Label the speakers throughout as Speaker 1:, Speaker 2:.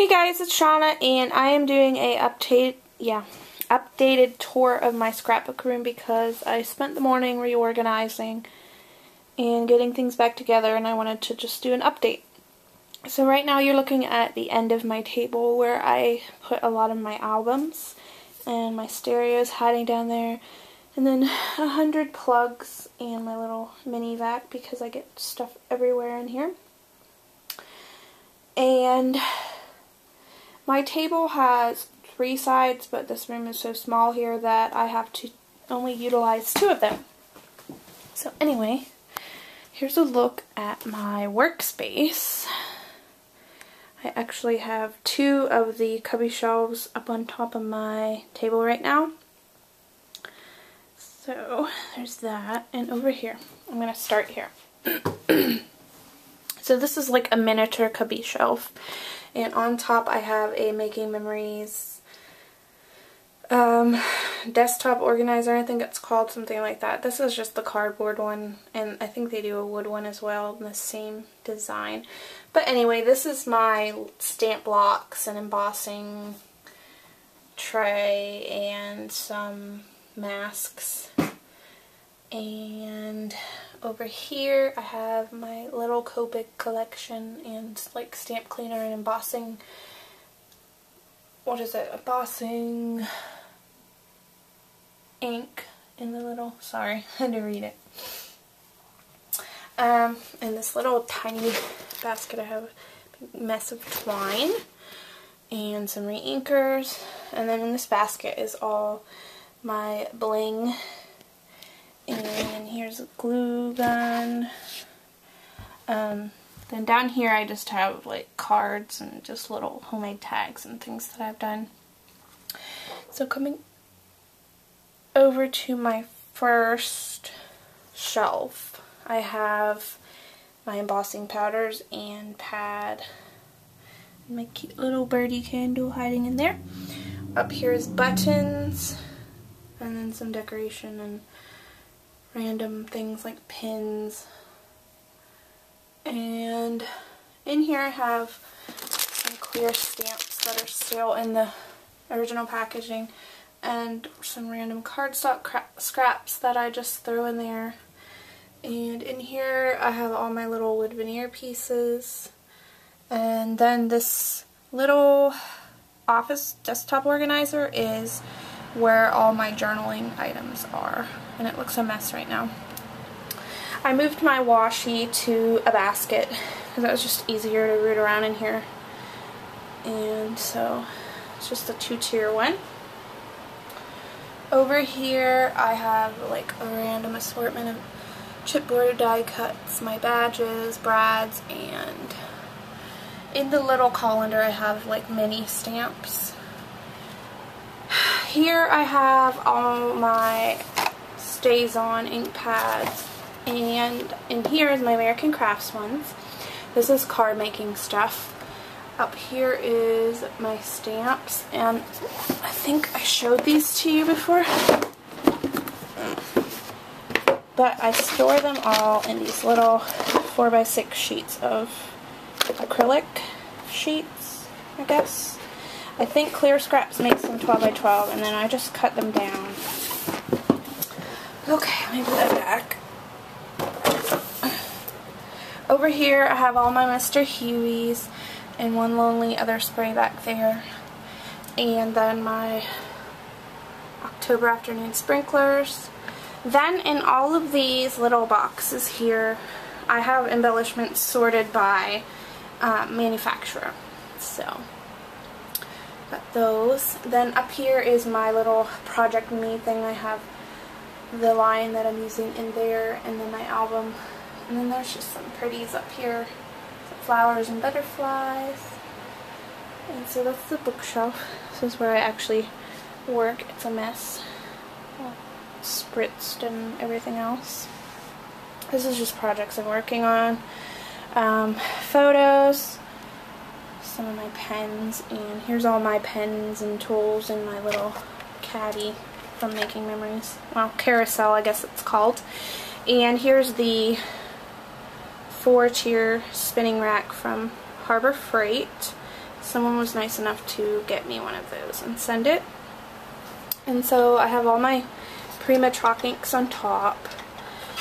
Speaker 1: Hey guys, it's Shauna, and I am doing a updated tour of my scrapbook room because I spent the morning reorganizing and getting things back together, and I wanted to just do an update. So right now you're looking at the end of my table where I put a lot of my albums, and my stereo's hiding down there, and then 100 plugs and my little mini vac because I get stuff everywhere in here. And my table has 3 sides, but this room is so small here that I have to only utilize 2 of them. So anyway, here's a look at my workspace. I actually have 2 of the cubby shelves up on top of my table right now. So there's that, and over here, I'm going to start here. So this is like a miniature cubby shelf, and on top I have a Making Memories desktop organizer. I think it's called something like that. This is just the cardboard one, and I think they do a wood one as well in the same design. But anyway, this is my stamp blocks and embossing tray and some masks. And over here I have my little Copic collection and like stamp cleaner and embossing, embossing ink in the little, sorry, I had to read it. In this little tiny basket I have a mess of twine and some re-inkers, and then in this basket is all my bling. And here's a glue gun. Then down here I just have like cards and just little homemade tags and things that I've done. So coming over to my first shelf, I have my embossing powders and pad. My cute little birdie candle hiding in there. Up here is buttons, and then some decoration and random things like pins. And in here I have some clear stamps that are still in the original packaging, and some random cardstock scraps that I just throw in there. And in here I have all my little wood veneer pieces. And then this little office desktop organizer is where all my journaling items are, and it looks a mess right now. I moved my washi to a basket because that was just easier to root around in here, and so it's just a 2-tier one. Over here I have like a random assortment of chipboard die cuts, my badges, brads, and in the little colander I have like mini stamps. Here I have all my Stays On ink pads, and in here is my American Crafts ones. This is card making stuff. Up here is my stamps, and I think I showed these to you before, but I store them all in these little 4x6 sheets of acrylic sheets, I guess. I think Clear Scraps makes them 12x12, and then I just cut them down. Okay, let me put that back. Over here I have all my Mr. Huey's and One Lonely Other spray back there. And then my October Afternoon sprinklers. Then in all of these little boxes here, I have embellishments sorted by manufacturer. So got those. Then up here is my little Project Me thing. I have the line that I'm using in there, and then my album. And then there's just some pretties up here, some flowers and butterflies. And so that's the bookshelf. This is where I actually work. It's a mess, all spritzed and everything else. This is just projects I'm working on. Photos, some of my pens, and here's all my pens and tools in my little caddy from Making Memories. Well, carousel I guess it's called. And here's the 4-tier spinning rack from Harbor Freight. someone was nice enough to get me one of those and send it. And so I have all my Prima chalk inks on top.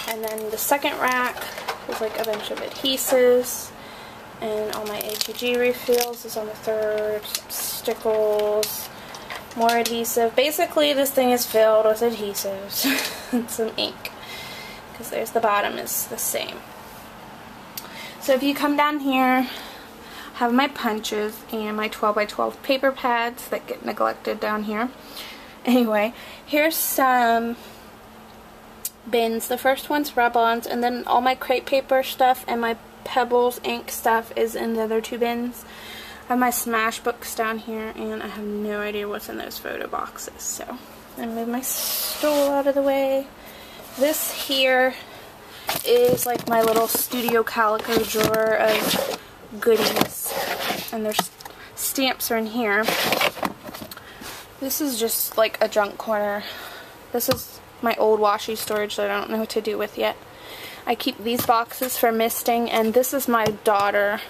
Speaker 1: And then the second rack is like a bunch of adhesives. And all my HEG refills is on the third. Stickles, more adhesive. Basically, this thing is filled with adhesives and some ink. Because there's the bottom is the same. So if you come down here, I have my punches and my 12x12 paper pads that get neglected down here. Anyway, here's some bins. The first one's rub-ons, and then all my crepe paper stuff and my Pebbles ink stuff is in the other two bins. I have my Smash books down here, and I have no idea what's in those photo boxes. So I move my stool out of the way. This here is like my little Studio Calico drawer of goodies, and there's stamps are in here. This is just like a junk corner. This is my old washi storage that I don't know what to do with yet. I keep these boxes for misting, and this is my daughter.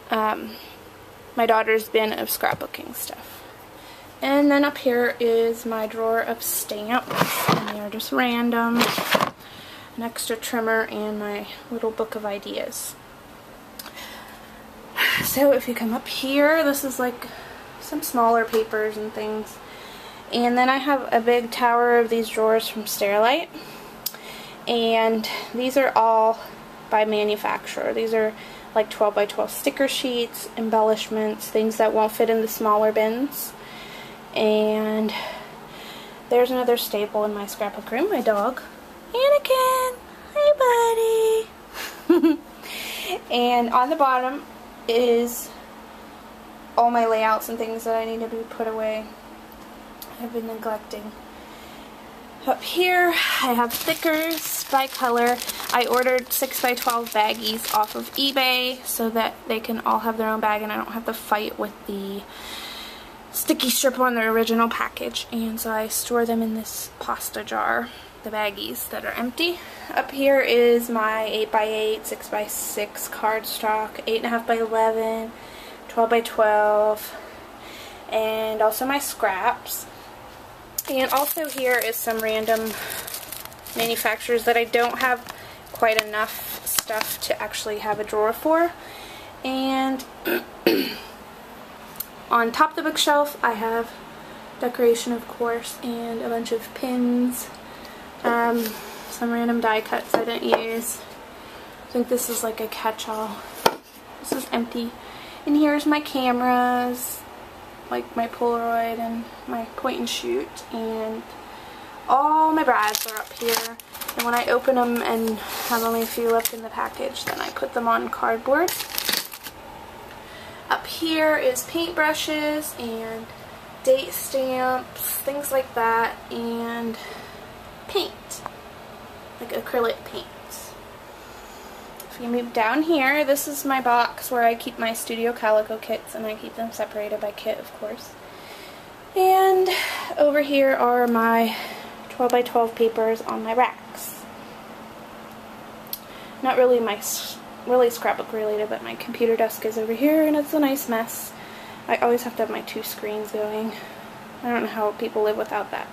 Speaker 1: My daughter's bin of scrapbooking stuff. And then up here is my drawer of stamps, and they're just random. An extra trimmer and my little book of ideas. So if you come up here, this is like some smaller papers and things. And then I have a big tower of these drawers from Sterilite. And these are all by manufacturer. These are like 12x12 sticker sheets, embellishments, things that won't fit in the smaller bins. And there's another staple in my scrapbook room, my dog, Anakin. Hi, buddy. And on the bottom is all my layouts and things that I need to be put away. I've been neglecting. Up here I have stickers by color. I ordered 6x12 baggies off of eBay so that they can all have their own bag and I don't have to fight with the sticky strip on their original package. And so I store them in this pasta jar, the baggies that are empty. Up here is my 8x8, 6x6 cardstock, 8.5x11, 12x12, and also my scraps. And also here is some random manufacturers that I don't have quite enough stuff to actually have a drawer for. And on top of the bookshelf I have decoration, of course, and a bunch of pins, some random die cuts I didn't use. I think this is like a catch-all. This is empty. And here's my cameras, like my Polaroid and my point and shoot, and all my brads are up here. And when I open them and have only a few left in the package, then I put them on cardboard. Up here is paintbrushes and date stamps, things like that, and paint, like acrylic paints. If you move down here, this is my box where I keep my Studio Calico kits, and I keep them separated by kit, of course. And over here are my 12x12 papers on my racks. Not really really scrapbook related, but my computer desk is over here, and it's a nice mess. I always have to have my two screens going. I don't know how people live without that.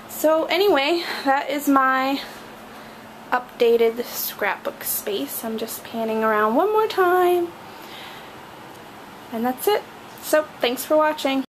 Speaker 1: So anyway, that is my updated scrapbook space. I'm just panning around one more time. And that's it. So thanks for watching.